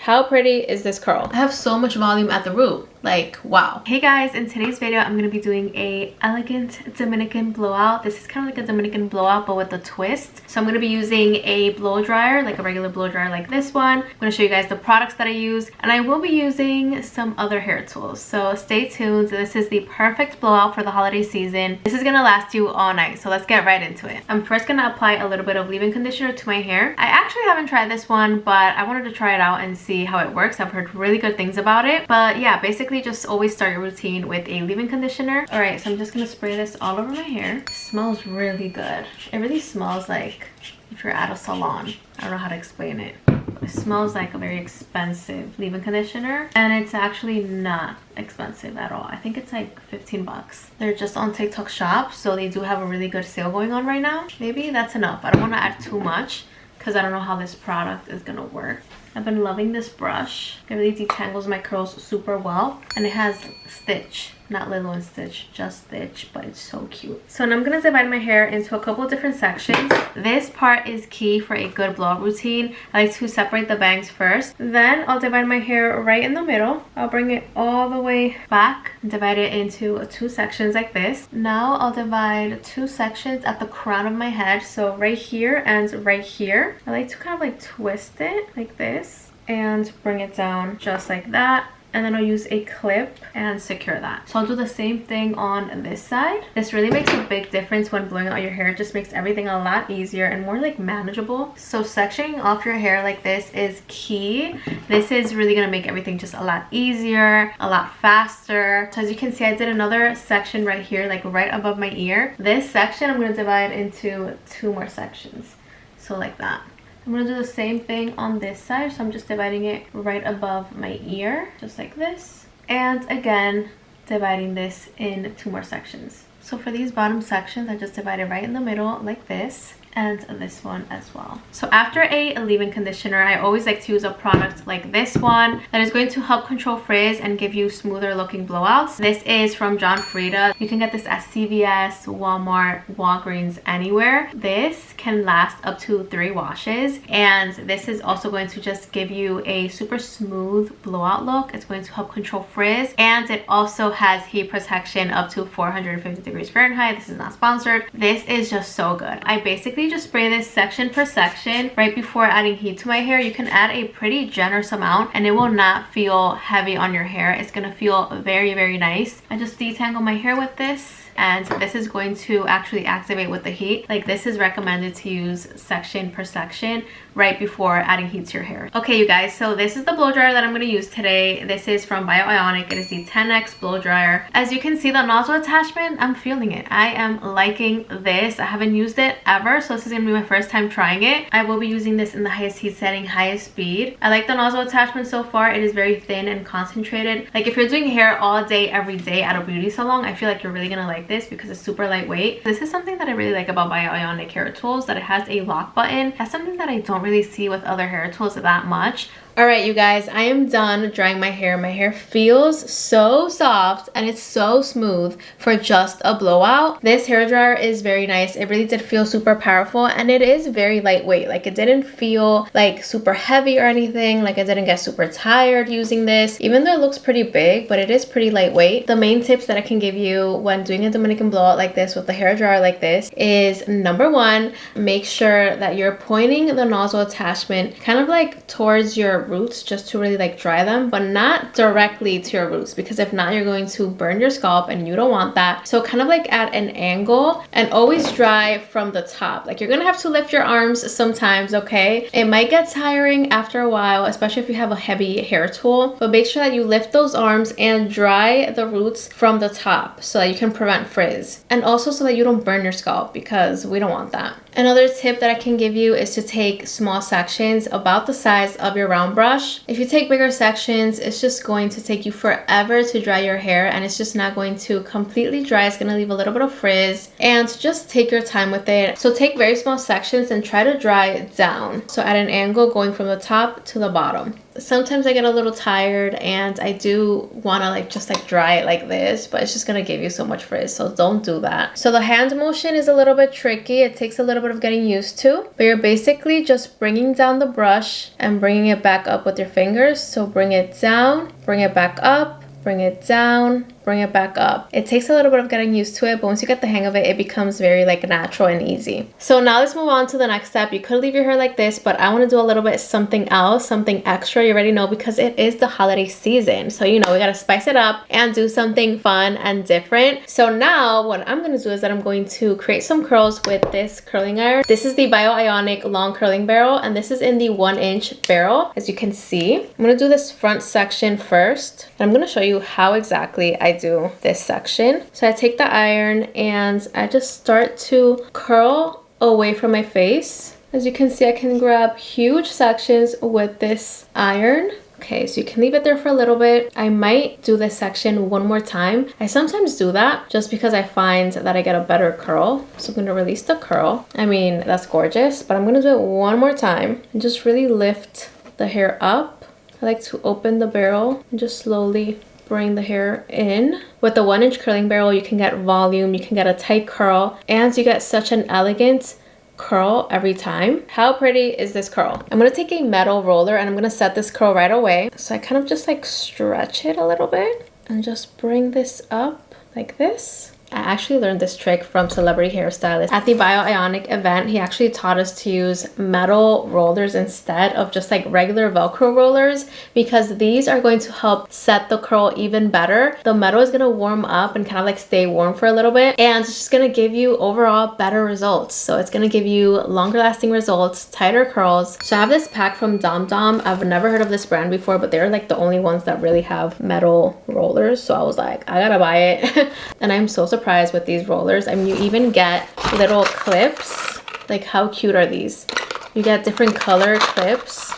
How pretty is this curl? I have so much volume at the root. Like, wow. Hey guys, in today's video I'm going to be doing a elegant Dominican blowout. This is kind of like a Dominican blowout but with a twist. So I'm going to be using a blow dryer, like a regular blow dryer like this one. I'm going to show you guys the products that I use, and I will be using some other hair tools. So stay tuned. This is the perfect blowout for the holiday season. This is going to last you all night, so let's get right into it. I'm first going to apply a little bit of leave-in conditioner to my hair. I actually haven't tried this one, but I wanted to try it out and see how it works. I've heard really good things about it. But yeah, basically just always start your routine with a leave-in conditioner. All right, so I'm just gonna spray this all over my hair. It smells really good. It really smells like if you're at a salon. I don't know how to explain it. It smells like a very expensive leave-in conditioner, and it's actually not expensive at all. I think it's like 15 bucks. They're just on TikTok shop, so they do have a really good sale going on right now. Maybe that's enough. I don't want to add too much because I don't know how this product is gonna work. I've been loving this brush. It really detangles my curls super well, and it has Stitch, not Lilo and Stitch, just Stitch, but it's so cute. So now I'm gonna divide my hair into a couple of different sections. This part is key for a good blowout routine. I like to separate the bangs first. Then I'll divide my hair right in the middle. I'll bring it all the way back and divide it into two sections like this. Now I'll divide two sections at the crown of my head, so right here and right here. I like to kind of like twist it like this and bring it down just like that, and then I'll use a clip and secure that. So I'll do the same thing on this side. This really makes a big difference when blowing out your hair. It just makes everything a lot easier and more like manageable. So sectioning off your hair like this is key. This is really gonna make everything just a lot easier, a lot faster. So as you can see, I did another section right here, like right above my ear. This section I'm gonna divide into two more sections, so like that. I'm going to do the same thing on this side, so I'm just dividing it right above my ear, just like this. And again, dividing this in two more sections. So for these bottom sections, I just divided right in the middle like this, and this one as well. So after a leave-in conditioner, I always like to use a product like this one that is going to help control frizz and give you smoother looking blowouts. This is from Frieda. You can get this at CVS, Walmart, Walgreens, anywhere. This can last up to 3 washes, and this is also going to just give you a super smooth blowout look. It's going to help control frizz, and it also has heat protection up to 450 degrees Fahrenheit. This is not sponsored. This is just so good. I basically just spray this section per section right before adding heat to my hair. You can add a pretty generous amount and it will not feel heavy on your hair. It's gonna feel very, very nice. I just detangle my hair with this, and this is going to actually activate with the heat. Like, this is recommended to use section per section right before adding heat to your hair. Okay, you guys, so this is the blow dryer that I'm going to use today. This is from Ionic. It is the 10X blow dryer. As you can see, the nozzle attachment, I'm feeling it. I am liking this. I haven't used it ever, so this is going to be my first time trying it. I will be using this in the highest heat setting, highest speed. I like the nozzle attachment so far. It is very thin and concentrated. Like, if you're doing hair all day, every day at a beauty salon, I feel like you're really going to like this because it's super lightweight. This is something that I really like about Ionic hair tools, that it has a lock button. That's something that I don't really see with other hair tools that much. All right, you guys, I am done drying my hair. My hair feels so soft and it's so smooth for just a blowout. This hair dryer is very nice. It really did feel super powerful, and it is very lightweight. Like, it didn't feel like super heavy or anything. Like, I didn't get super tired using this, even though it looks pretty big, but it is pretty lightweight. The main tips that I can give you when doing a Dominican blowout like this with a hair dryer like this is, number one, make sure that you're pointing the nozzle attachment kind of like towards your roots, just to really like dry them, but not directly to your roots, because if not, you're going to burn your scalp and you don't want that. So kind of like at an angle, and always dry from the top. Like, you're gonna have to lift your arms sometimes, okay? It might get tiring after a while, especially if you have a heavy hair tool, but make sure that you lift those arms and dry the roots from the top so that you can prevent frizz, and also so that you don't burn your scalp, because we don't want that. Another tip that I can give you is to take small sections about the size of your round brush. If you take bigger sections, it's just going to take you forever to dry your hair, and it's just not going to completely dry. It's going to leave a little bit of frizz, and just take your time with it. So take very small sections and try to dry it down, so at an angle going from the top to the bottom. sometimes I get a little tired and I do want to like just like dry it like this, but it's just gonna give you so much frizz, so don't do that. So the hand motion is a little bit tricky. It takes a little bit of getting used to, but you're basically just bringing down the brush and bringing it back up with your fingers. So bring it down, bring it back up, bring it down, bring it back up. It takes a little bit of getting used to it, but once you get the hang of it, it becomes very like natural and easy. So now let's move on to the next step. You could leave your hair like this, but I want to do a little bit something else, something extra. You already know, because it is the holiday season. So you know, we gotta spice it up and do something fun and different. So now what I'm gonna do is that I'm going to create some curls with this curling iron. This is the Ionic long curling barrel, and this is in the 1-inch barrel, as you can see. I'm gonna do this front section first, and I'm gonna show you how exactly I do this section. So I take the iron and I just start to curl away from my face. As you can see, I can grab huge sections with this iron. Okay, so you can leave it there for a little bit. I might do this section one more time. I sometimes do that just because I find that I get a better curl. So I'm gonna release the curl. I mean, that's gorgeous, but I'm gonna do it one more time and just really lift the hair up. I like to open the barrel and just slowly bring the hair in. With the 1-inch curling barrel, you can get volume, you can get a tight curl, and you get such an elegant curl every time. How pretty is this curl? I'm gonna take a metal roller and I'm gonna set this curl right away. So I kind of just like stretch it a little bit and just bring this up like this. I actually learned this trick from celebrity hairstylist at the Ionic event. He actually taught us to use metal rollers instead of just like regular Velcro rollers, because these are going to help set the curl even better. The metal is going to warm up and kind of like stay warm for a little bit, and it's just going to give you overall better results. So it's going to give you longer lasting results, tighter curls. So I have this pack from Dom Dom. I've never heard of this brand before, but they're like the only ones that really have metal rollers. So I was like, I gotta buy it. And I'm so surprised with these rollers. I mean, you even get little clips. Like, how cute are these? You get different color clips.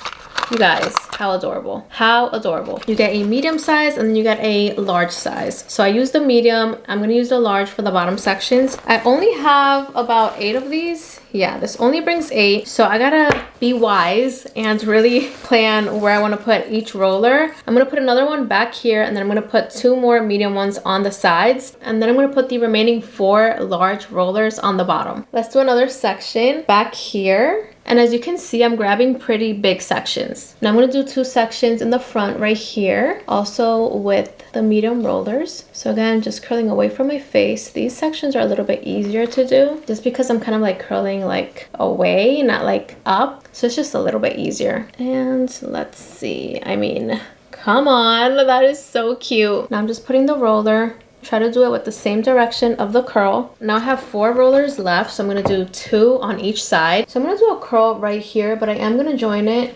You guys, how adorable. How adorable. You get a medium size and then you get a large size. So I use the medium. I'm gonna use the large for the bottom sections. I only have about 8 of these. Yeah, this only brings 8. So I gotta be wise and really plan where I wanna put each roller. I'm gonna put another one back here, and then I'm gonna put 2 more medium ones on the sides. And then I'm gonna put the remaining 4 large rollers on the bottom. Let's do another section back here. And as you can see, I'm grabbing pretty big sections. Now I'm gonna do 2 sections in the front right here, also with the medium rollers. So again, just curling away from my face. These sections are a little bit easier to do just because I'm kind of like curling like away, not like up. So it's just a little bit easier. And let's see, I mean, come on, that is so cute. Now I'm just putting the roller, try to do it with the same direction of the curl. Now I have 4 rollers left, so I'm gonna do 2 on each side. So I'm gonna do a curl right here, but I am gonna join it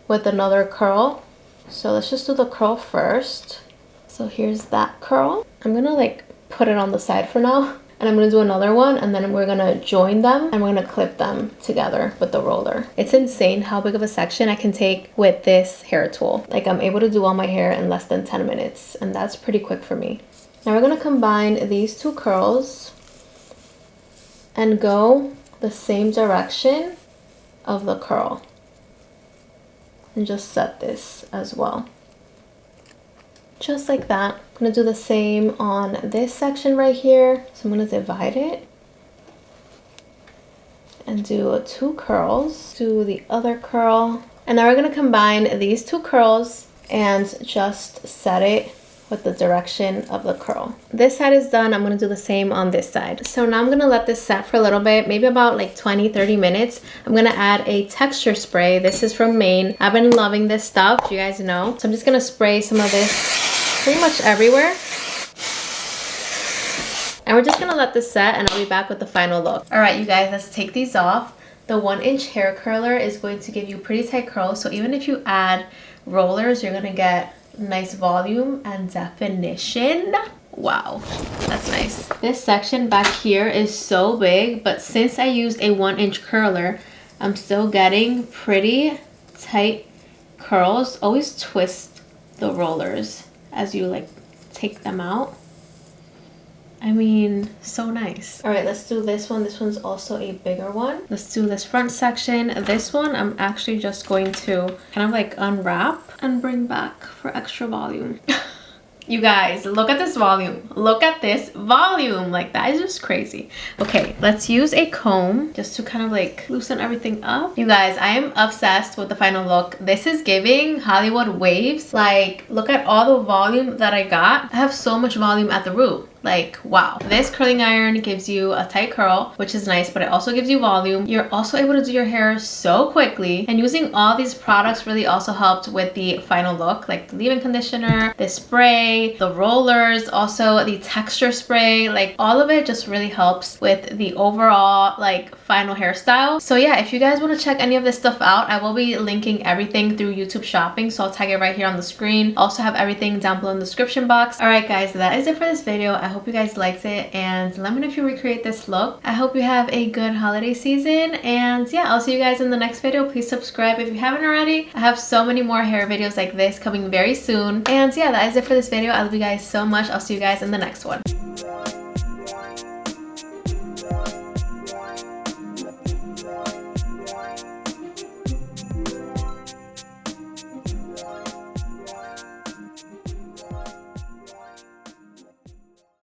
with another curl. So let's just do the curl first. So here's that curl. I'm gonna like put it on the side for now, and I'm gonna do another one, and then we're gonna join them and we're gonna clip them together with the roller. It's insane how big of a section I can take with this hair tool. Like, I'm able to do all my hair in less than 10 minutes, and that's pretty quick for me. Now we're gonna combine these 2 curls and go the same direction of the curl. And just set this as well. Just like that. I'm gonna do the same on this section right here. So I'm gonna divide it and do 2 curls. Do the other curl. And now we're gonna combine these 2 curls and just set it with the direction of the curl. This side is done. I'm gonna do the same on this side. So now I'm gonna let this set for a little bit, maybe about like 20-30 minutes. I'm gonna add a texture spray. This is from Maine. I've been loving this stuff, you guys know. So I'm just gonna spray some of this pretty much everywhere. And we're just gonna let this set, and I'll be back with the final look. All right, you guys, let's take these off. The 1-inch hair curler is going to give you pretty tight curls. So even if you add rollers, you're gonna get nice volume and definition. Wow, that's nice. This section back here is so big, but since I used a 1-inch curler, I'm still getting pretty tight curls. Always twist the rollers as you like take them out. I mean, so nice. All right, let's do this one. This one's also a bigger one. Let's do this front section. This one I'm actually just going to kind of like unwrap and bring back for extra volume. You guys, look at this volume. Look at this volume. Like, that is just crazy. Okay, let's use a comb just to kind of like loosen everything up. You guys, I am obsessed with the final look. This is giving Hollywood waves. Like, look at all the volume that I got. I have so much volume at the root. Like, wow. This curling iron gives you a tight curl, which is nice, but it also gives you volume. You're also able to do your hair so quickly, and using all these products really also helped with the final look, like the leave-in conditioner, the spray, the rollers, also the texture spray. Like, all of it just really helps with the overall like final hairstyle. So yeah, if you guys want to check any of this stuff out, I will be linking everything through YouTube shopping, so I'll tag it right here on the screen. Also have everything down below in the description box. All right guys, that is it for this video. I hope you guys liked it, and let me know if you recreate this look. I hope you have a good holiday season, and yeah, I'll see you guys in the next video. Please subscribe if you haven't already. I have so many more hair videos like this coming very soon, and yeah, that is it for this video. I love you guys so much. I'll see you guys in the next one.